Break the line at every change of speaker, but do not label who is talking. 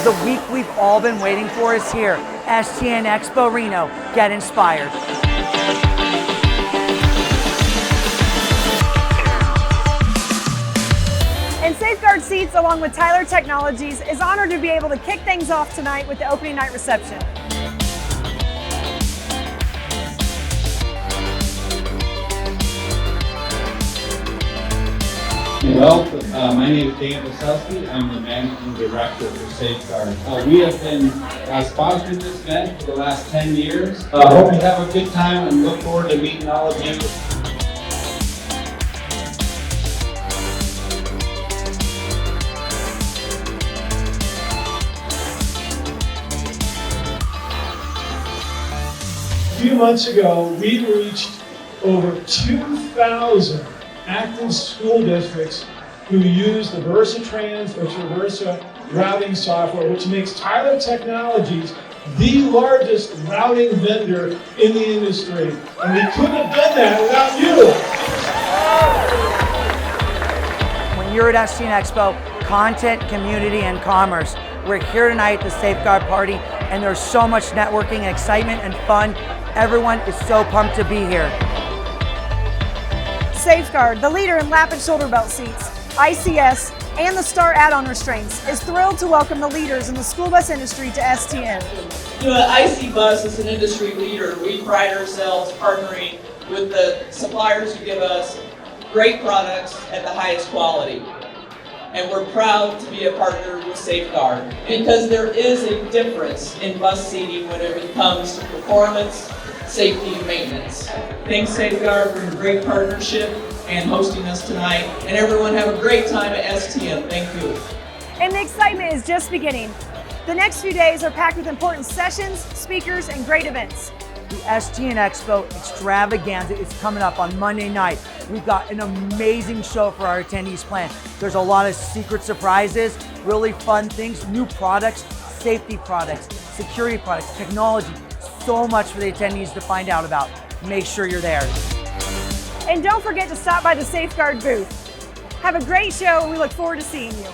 The week we've all been waiting for is here. STN EXPO Reno. Get inspired.
And SafeGuard Seats, along with Tyler Technologies, is honored to be able to kick things off tonight with the opening night reception.
Well, my name is Dan VESELSKY. I'm the Managing Director for SafeGuard. We have been sponsoring this event for the last 10 years. Hope you have a good time and look forward to meeting all of you.
A few months ago, we reached over 2,000 active school districts who use the VersaTrans or Traversa routing software, which makes Tyler Technologies the largest routing vendor in the industry. And we couldn't have done that without you.
When you're at STN EXPO, content, community, and commerce. We're here tonight at the SafeGuard party, and there's so much networking, excitement, and fun. Everyone is so pumped to be here.
SafeGuard, the leader in lap and shoulder belt seats, ICS, and the Star add-on restraints, is thrilled to welcome the leaders in the school bus industry to STN.
You know, IC Bus is an industry leader. We pride ourselves partnering with the suppliers who give us great products at the highest quality. And we're proud to be a partner with SafeGuard because there is a difference in bus seating when it comes to performance, safety, and maintenance. Thanks SafeGuard for a great partnership and hosting us tonight. And everyone have a great time at STN. Thank you.
And the excitement is just beginning. The next few days are packed with important sessions, speakers, and great events.
The STN EXPO Extravaganza is coming up on Monday night. We've got an amazing show for our attendees planned. There's a lot of secret surprises, really fun things, new products, safety products, security products, technology. So much for the attendees to find out about. Make sure you're there.
And don't forget to stop by the SafeGuard booth. Have a great show, and we look forward to seeing you.